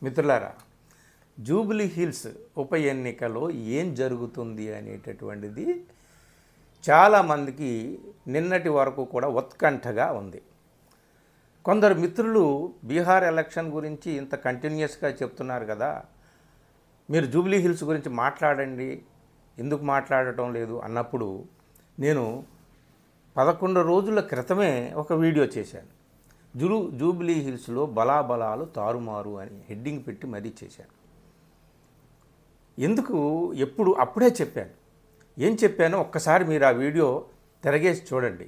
మిత్రులారా, Jubilee hills ఉప ఎన్నికలో ఏం జరుగుతుంది అనేటటువంటిది చాలామందికి నిన్నటి వరకు కూడా ఉత్కంఠగా ఉంది. కొందరు మిత్రులు బీహార్ ఎలక్షన్ గురించి ఇంత కంటిన్యూస్గా చెప్తున్నారు కదా, మీరు జూబ్లీ హిల్స్ గురించి మాట్లాడండి, ఎందుకు మాట్లాడటం లేదు అన్నప్పుడు నేను 11 రోజుల క్రితమే ఒక వీడియో చేశాను. జూబ్లీ హిల్స్లో బలాబలాలు తారుమారు అని హెడ్డింగ్ పెట్టి మరీ చేశాను. ఎందుకు అప్పుడే చెప్పాను. ఏం చెప్పానో ఒక్కసారి మీరు ఆ వీడియో తిరగేసి చూడండి.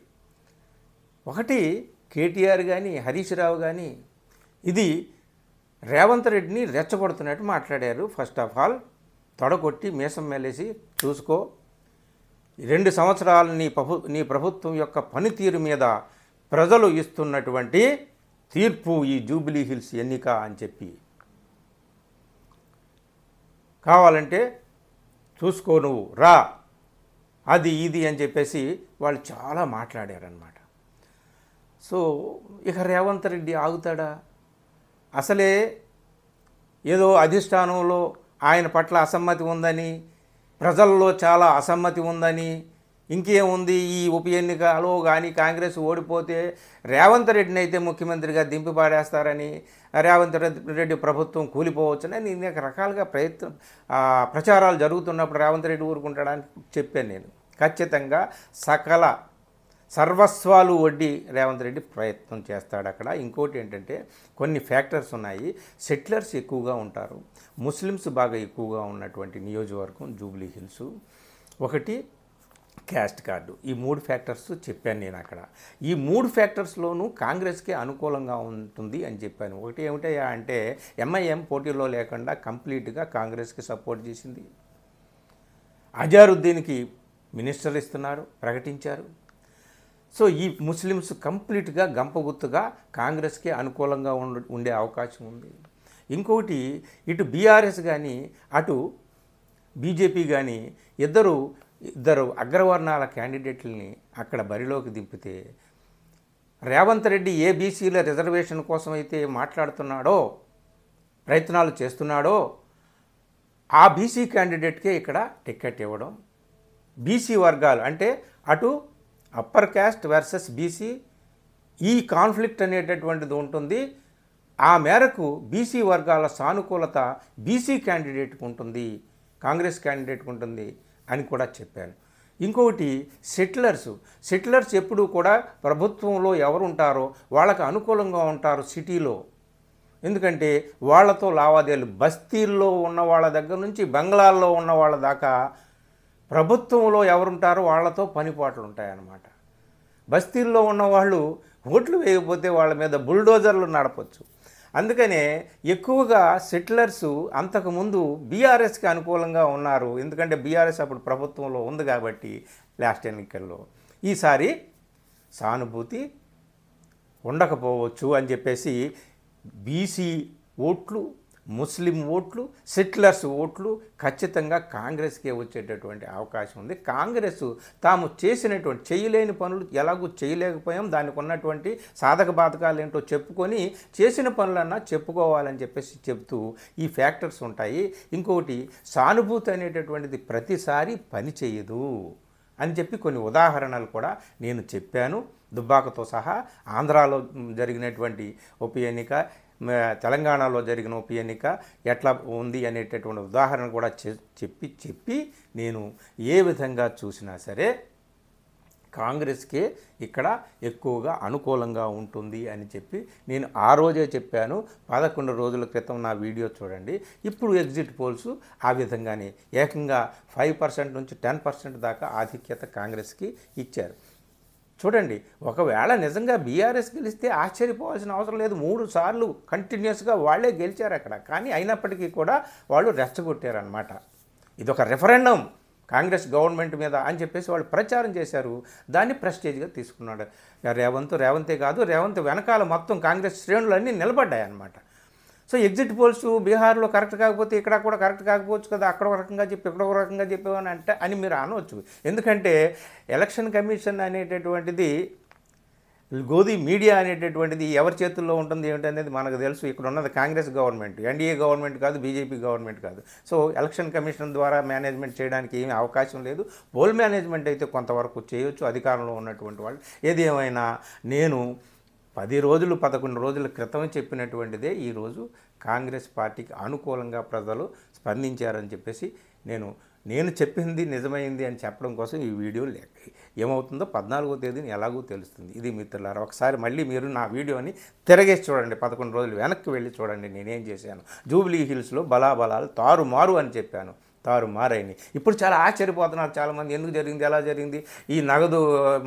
ఒకటి, కేటీఆర్ కానీ హరీష్ రావు కానీ ఇది రేవంత్ రెడ్డిని రెచ్చగొడుతున్నట్టు మాట్లాడారు. ఫస్ట్ ఆఫ్ ఆల్ తొడగొట్టి మీసం మేలేసి చూసుకో, 2 సంవత్సరాలు నీ ప్రభుత్వం యొక్క పనితీరు మీద ప్రజలు ఇస్తున్నటువంటి తీర్పు ఈ జూబ్లీ హిల్స్ ఎన్నిక అని చెప్పి, కావాలంటే చూసుకో, నువ్వు రా, అది ఇది అని చెప్పేసి వాళ్ళు చాలా మాట్లాడారనమాట. సో ఇక రేవంత్ రెడ్డి ఆగుతాడా? అసలే ఏదో అధిష్టానంలో ఆయన పట్ల అసమ్మతి ఉందని, ప్రజల్లో చాలా అసమ్మతి ఉందని, ఇంకేముంది ఈ ఉప ఎన్నికలో కానీ కాంగ్రెస్ ఓడిపోతే రేవంత్ రెడ్డిని అయితే ముఖ్యమంత్రిగా దింపి పాడేస్తారని, రేవంత్ రెడ్డి ప్రభుత్వం కూలిపోవచ్చని అనేక రకాలుగా ప్రచారాలు జరుగుతున్నప్పుడు రేవంత్ రెడ్డి ఊరుకుంటాడని చెప్పాను నేను. ఖచ్చితంగా సర్వస్వాలు వడ్డీ రేవంత్ రెడ్డి ప్రయత్నం చేస్తాడు అక్కడ. ఇంకోటి ఏంటంటే కొన్ని ఫ్యాక్టర్స్ ఉన్నాయి. సెటిలర్స్ ఎక్కువగా ఉంటారు, ముస్లిమ్స్ బాగా ఎక్కువగా ఉన్నటువంటి నియోజకవర్గం జూబ్లీ హిల్స్. ఒకటి, క్యాస్ట్ కార్డు. ఈ 3 ఫ్యాక్టర్స్ చెప్పాను నేను అక్కడ. ఈ 3 ఫ్యాక్టర్స్లోనూ కాంగ్రెస్కి అనుకూలంగా ఉంటుంది అని చెప్పాను. ఒకటి ఏమిటయ్యా అంటే, ఎంఐఎం పోటీలో లేకుండా కంప్లీట్గా కాంగ్రెస్కి సపోర్ట్ చేసింది. అజారుద్దీన్కి మినిస్టర్ ఇస్తున్నారు, ప్రకటించారు. సో ఈ ముస్లిమ్స్ కంప్లీట్గా గంపగుత్తుగా కాంగ్రెస్కి అనుకూలంగా ఉండే అవకాశం ఉంది. ఇంకొకటి, ఇటు బీఆర్ఎస్ కానీ అటు బీజేపీ కానీ ఇద్దరు అగ్రవర్ణాల క్యాండిడేట్లని అక్కడ బరిలోకి దింపితే, రేవంత్ రెడ్డి ఏ బీసీల రిజర్వేషన్ కోసం అయితే మాట్లాడుతున్నాడో, ప్రయత్నాలు చేస్తున్నాడో, ఆ బీసీ క్యాండిడేట్కే ఇక్కడ టికెట్ ఇవ్వడం, బీసీ వర్గాలు అంటే అటు అప్పర్ క్యాస్ట్ వర్సెస్ బీసీ ఈ కాన్ఫ్లిక్ట్ అనేటటువంటిది ఉంటుంది. ఆ మేరకు బీసీ వర్గాల సానుకూలత బీసీ క్యాండిడేట్కి ఉంటుంది, కాంగ్రెస్ క్యాండిడేట్కి ఉంటుంది అని కూడా చెప్పాను. ఇంకొకటి, సెటిలర్స్ ఎప్పుడూ కూడా ప్రభుత్వంలో ఎవరు ఉంటారో వాళ్ళకు అనుకూలంగా ఉంటారు సిటీలో. ఎందుకంటే వాళ్ళతో లావాదేవీలు, బస్తీల్లో ఉన్న వాళ్ళ దగ్గర నుంచి బంగ్లాల్లో ఉన్న వాళ్ళ దాకా ప్రభుత్వంలో ఎవరుంటారో వాళ్ళతో పనిపాట్లు ఉంటాయన్నమాట. బస్తీల్లో ఉన్నవాళ్ళు ఓట్లు వేయకపోతే వాళ్ళ మీద బుల్డోజర్లు నడపచ్చు. అందుకనే ఎక్కువగా సెటిలర్స్ అంతకుముందు బీఆర్ఎస్కి అనుకూలంగా ఉన్నారు. ఎందుకంటే బీఆర్ఎస్ అప్పుడు ప్రభుత్వంలో ఉంది కాబట్టి లాస్ట్ ఎన్నికల్లో. ఈసారి సానుభూతి ఉండకపోవచ్చు అని చెప్పేసి బీసీ ఓట్లు, ముస్లిం ఓట్లు, సెటిలర్స్ ఓట్లు ఖచ్చితంగా కాంగ్రెస్కే వచ్చేటటువంటి అవకాశం ఉంది. కాంగ్రెస్ తాము చేయలేని పనులు ఎలాగూ చేయలేకపోయాం, దానికి ఉన్నటువంటి సాధక బాధకాలు ఏంటో చెప్పుకొని చేసిన పనులన్నా చెప్పుకోవాలని చెప్పేసి చెప్తూ ఈ ఫ్యాక్టర్స్ ఉంటాయి. ఇంకొకటి, సానుభూతి అనేటటువంటిది ప్రతిసారి పని చేయదు అని చెప్పి కొన్ని ఉదాహరణలు కూడా నేను చెప్పాను. దుబ్బాకతో సహా ఆంధ్రాలో జరిగినటువంటి ఉప ఎన్నిక, తెలంగాణలో జరిగిన ఉప ఎన్నిక ఎట్లా ఉంది అనేటటువంటి ఉదాహరణ కూడా చెప్పి నేను ఏ విధంగా చూసినా సరే కాంగ్రెస్కే ఇక్కడ ఎక్కువగా అనుకూలంగా ఉంటుంది అని చెప్పి నేను ఆ రోజే చెప్పాను. 11 రోజుల క్రితం నా వీడియో చూడండి. ఇప్పుడు ఎగ్జిట్ పోల్స్ ఆ విధంగానే ఏకంగా 5% నుంచి 10% దాకా ఆధిక్యత కాంగ్రెస్కి ఇచ్చారు. చూడండి, ఒకవేళ నిజంగా బీఆర్ఎస్ గెలిస్తే ఆశ్చర్యపోవాల్సిన అవసరం లేదు. 3 సార్లు కంటిన్యూస్గా వాళ్ళే గెలిచారు అక్కడ. కానీ అయినప్పటికీ కూడా వాళ్ళు రెచ్చగొట్టారనమాట. ఇదొక రెఫరెండం కాంగ్రెస్ గవర్నమెంట్ మీద అని చెప్పేసి వాళ్ళు ప్రచారం చేశారు. దాన్ని ప్రెస్టేజ్గా తీసుకున్నాడు రేవంతే కాదు, రేవంత్ వెనకాల మొత్తం కాంగ్రెస్ శ్రేణులన్నీ నిలబడ్డాయన్నమాట. సో ఎగ్జిట్ పోల్స్ బీహార్లో కరెక్ట్ కాకపోతే ఇక్కడ కూడా కరెక్ట్ కాకపోవచ్చు కదా, అక్కడ ఒక రకంగా చెప్పి ఇక్కడ ఒక రకంగా చెప్పేవని మీరు అనవచ్చు. ఎందుకంటే ఎలక్షన్ కమిషన్ అనేటటువంటిది గోధి మీడియా అనేటటువంటిది ఎవరి చేతుల్లో ఉంటుంది ఏమిటనేది మనకు తెలుసు. ఇక్కడ ఉన్నది కాంగ్రెస్ గవర్నమెంట్, ఎన్డీఏ గవర్నమెంట్ కాదు, బీజేపీ గవర్నమెంట్ కాదు. సో ఎలక్షన్ కమిషన్ ద్వారా మేనేజ్మెంట్ చేయడానికి ఏమీ అవకాశం లేదు. పోల్ మేనేజ్మెంట్ అయితే కొంతవరకు చేయొచ్చు అధికారంలో ఉన్నటువంటి వాళ్ళు. ఏది ఏమైనా నేను 10 రోజులు 11 రోజుల క్రితం చెప్పినటువంటిదే ఈరోజు కాంగ్రెస్ పార్టీకి అనుకూలంగా ప్రజలు స్పందించారని చెప్పేసి నేను చెప్పింది నిజమైంది అని చెప్పడం కోసం ఈ వీడియో ఏమవుతుందో 14వ తేదీని ఎలాగో తెలుస్తుంది. ఇది మిత్రులారా, ఒకసారి మళ్ళీ మీరు నా వీడియోని తిరగేసి చూడండి. 11 రోజులు వెనక్కి వెళ్ళి చూడండి నేనేం చేశాను. జూబ్లీ హిల్స్లో బలాబలాలు తారుమారు అని చెప్పాను, తారుమారైంది. ఇప్పుడు చాలా ఆశ్చర్యపోతున్నారు చాలామంది, ఎందుకు జరిగింది, ఎలా జరిగింది, ఈ నగదు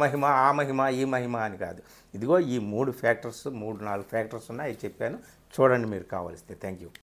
మహిమ, ఆ మహిమ, ఈ మహిమ అని కాదు. ఇదిగో ఈ 3 ఫ్యాక్టర్స్ 3-4 ఫ్యాక్టర్స్ ఉన్నాయి, చెప్పాను. చూడండి మీరు కావలిస్తే. Thank you.